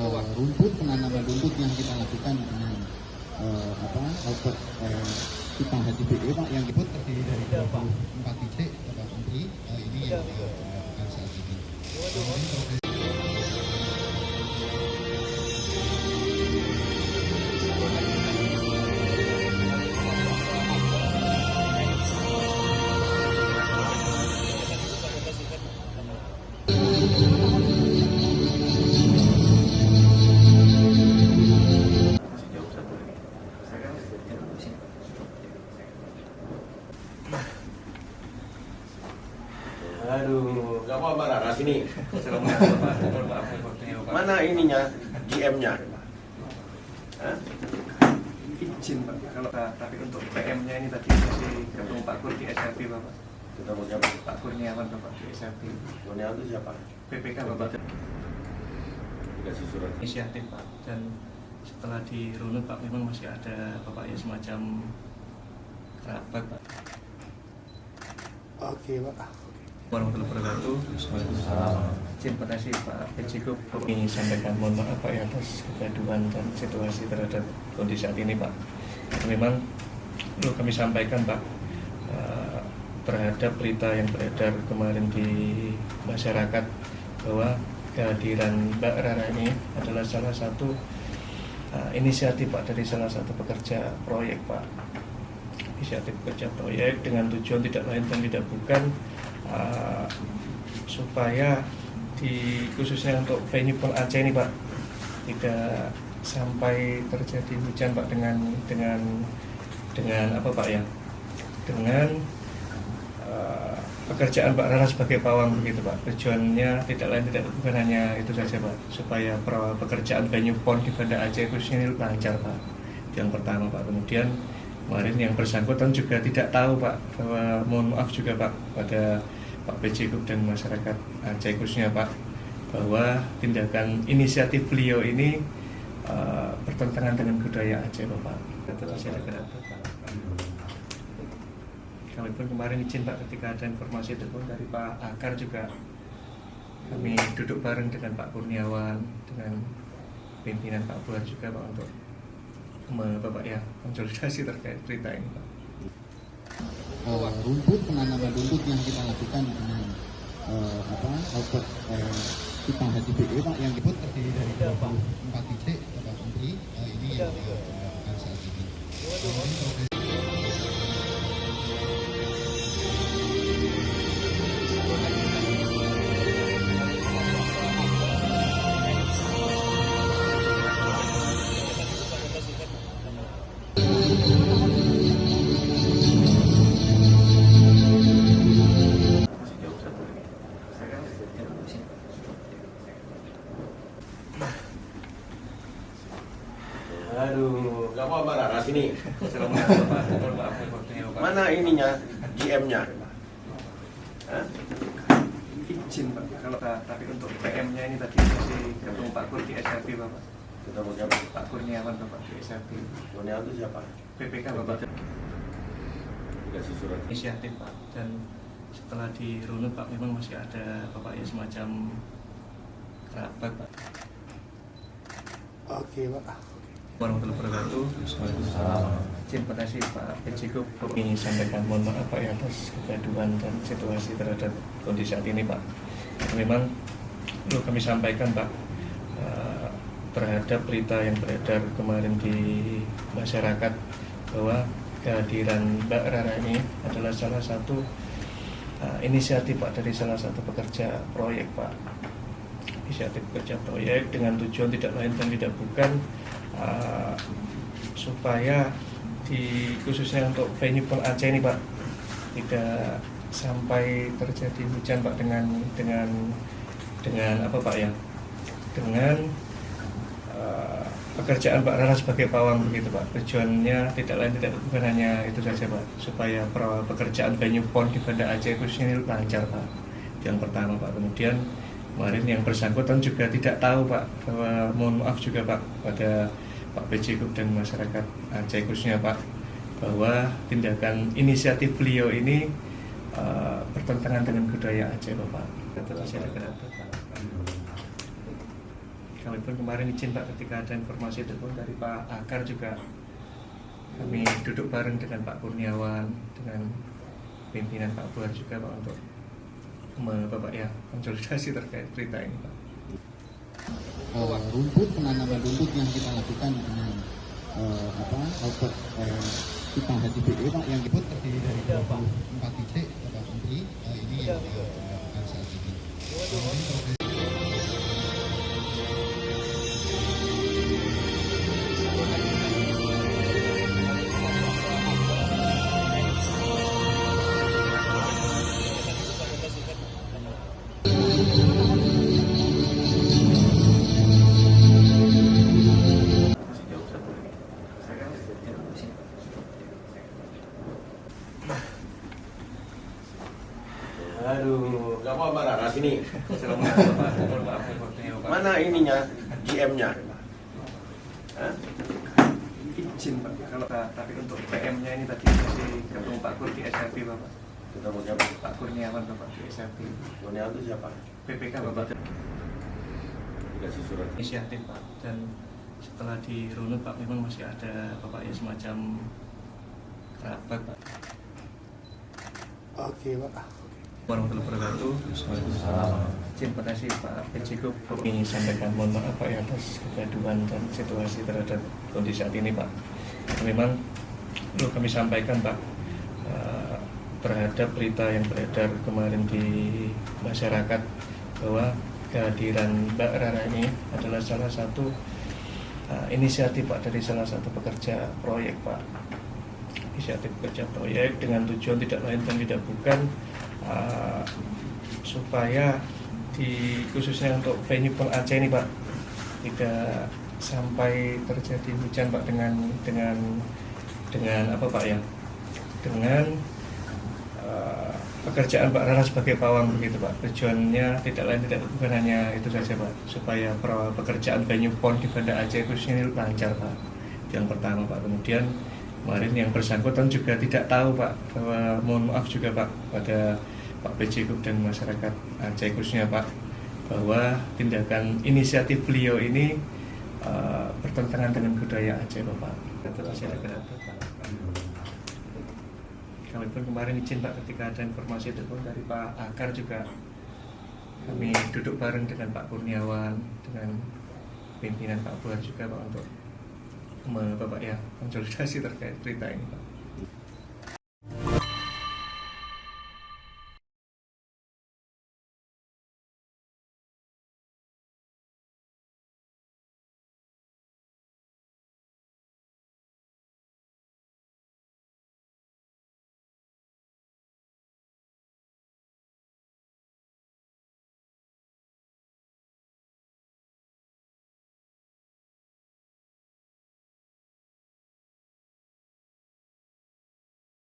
rumput, penanaman rumput yang kita lakukan dengan obat kita HDPE Pak, yang disebut terdiri dari 24 titik Bapak Menteri. Ini yang dilakukan saat ini. Aduh, gak mau marah sini. Mana ininya, GM-nya? Izin Pak, kalau tapi untuk PM-nya ini tadi masih ketemu Pak Kur di SRP Bapak. Ketemu siapa? Pak Kurniawan Bapak di SRP. Kurniawan itu siapa? PPK Bapak. Dikasih surat. Inisiatif Pak, dan setelah dirunut Pak memang masih ada Bapak ya semacam rapat Pak. Oke Pak. Warahmatullahi wabarakatuh. Terima kasih Pak Pejiko. Ini sampaikan mohon maaf Pak ya atas kegaduhan dan situasi terhadap kondisi saat ini Pak. Memang perlu kami sampaikan Pak terhadap berita yang beredar kemarin di masyarakat bahwa kehadiran Mbak Rara ini adalah salah satu inisiatif Pak dari salah satu pekerja proyek Pak. Inisiatif pekerja proyek dengan tujuan tidak lain dan tidak bukan supaya khususnya untuk venue Pon Aceh ini Pak tidak sampai terjadi hujan Pak dengan apa Pak ya, dengan pekerjaan Pak Rara sebagai pawang begitu Pak. Tujuannya tidak lain tidak bukan hanya itu saja Pak, supaya pekerjaan venue Pon di Banda Aceh khususnya ini lancar Pak. Yang pertama Pak. Kemudian kemarin yang bersangkutan juga tidak tahu Pak bahwa mohon maaf juga Pak pada Pak PJ Group dan masyarakat Aceh khususnya Pak bahwa tindakan inisiatif beliau ini bertentangan dengan budaya Aceh Bapak. Kami pun kemarin izin Pak ketika ada informasi telepon dari Pak Akar juga kami duduk bareng dengan Pak Kurniawan dengan pimpinan Pak Buar juga Pak untuk Bapak ya konsolidasi terkait berita ini Pak. Rumput, penanaman rumput yang kita lakukan dengan obat kita HDPE Pak, yang disebut terdiri dari 24 titik Bapak Menteri. Ini yang dilakukan saat ini. Aduh, gak mau marah sini. Mana ininya, GM-nya? Izin Pak, kalau tapi untuk PM-nya ini tadi masih ketemu Pak Kur di SRP Bapak. Ketemu siapa? Pak Kurniawan Bapak di SRP. Kurniawan itu siapa? PPK Bapak. Dikasih surat. Inisiatif Pak, dan setelah dirunut Pak memang masih ada Bapak ya semacam rapat Pak. Oke Pak. Warahmatullahi wabarakatuh. Terima kasih Pak Pejiko. Ini sampaikan mohon maaf Pak ya atas kegaduhan dan situasi terhadap kondisi saat ini Pak. Memang perlu kami sampaikan Pak terhadap berita yang beredar kemarin di masyarakat bahwa kehadiran Mbak Rara ini adalah salah satu inisiatif Pak dari salah satu pekerja proyek Pak. Inisiatif pekerja proyek dengan tujuan tidak lain dan tidak bukan supaya khususnya untuk venue Pon Aceh ini Pak tidak sampai terjadi hujan Pak dengan apa Pak ya, dengan pekerjaan Pak Rara sebagai pawang begitu Pak. Tujuannya tidak lain tidak bukan hanya itu saja Pak, supaya pekerjaan venue Pon di Banda Aceh khususnya ini lancar Pak. Yang pertama Pak. Kemudian kemarin yang bersangkutan juga tidak tahu Pak bahwa mohon maaf juga Pak pada Pak PJ Group dan masyarakat Aceh khususnya Pak bahwa tindakan inisiatif beliau ini bertentangan dengan budaya Aceh Bapak. Kami pun kemarin izin Pak ketika ada informasi telepon dari Pak Akar juga, kami duduk bareng dengan Pak Kurniawan, dengan pimpinan Pak Buar juga Pak untuk Bapak ya konsolidasi terkait berita ini Pak. Rumput penanaman rumput yang kita lakukan dengan output kita HDBE Pak yang disebut terdiri dari 24 titik Bapak Menteri, ini yang dilakukan saat ini. Aduh, kamu apa Rara sini? Assalamualaikum Pak. Mohon maaf waktunya Pak. Mana ininya, GM-nya? Hah? Izin Pak. Kalau tapi untuk PM-nya ini tadi masih ketemu Pak Kur di SRP Bapak. Ketemu siapa? Pak Kurniawan Bapak di SRP. Kurniawan itu siapa? PPK Bapak. Dikasih surat. Inisiatif Pak, dan setelah dirunut Pak memang masih ada Bapak ya semacam rapat Pak. Oke Pak. Warahmatullahi wabarakatuh. Terima kasih Pak Pejiko. Ini sampaikan mohon maaf Pak ya atas kegaduhan dan situasi terhadap kondisi saat ini Pak. Memang perlu kami sampaikan Pak terhadap berita yang beredar kemarin di masyarakat bahwa kehadiran Mbak Rara ini adalah salah satu inisiatif Pak dari salah satu pekerja proyek Pak. Inisiatif pekerja proyek dengan tujuan tidak lain dan tidak bukan supaya khususnya untuk venue Pon Aceh ini Pak tidak sampai terjadi hujan Pak dengan apa Pak ya, dengan pekerjaan Pak Rara sebagai pawang begitu Pak. Tujuannya tidak lain tidak bukan hanya itu saja Pak, supaya pekerjaan venue Pon di Banda Aceh khususnya ini lancar Pak. Yang pertama Pak. Kemudian kemarin yang bersangkutan juga tidak tahu Pak bahwa mohon maaf juga Pak pada Pak PJ Group dan masyarakat Aceh khususnya Pak bahwa tindakan inisiatif beliau ini bertentangan dengan budaya Aceh Bapak. Kami pun kemarin izin Pak ketika ada informasi telepon dari Pak Akar juga, kami duduk bareng dengan Pak Kurniawan, dengan pimpinan Pak Buar juga Pak untuk Bapak ya konsolidasi terkait berita ini Pak.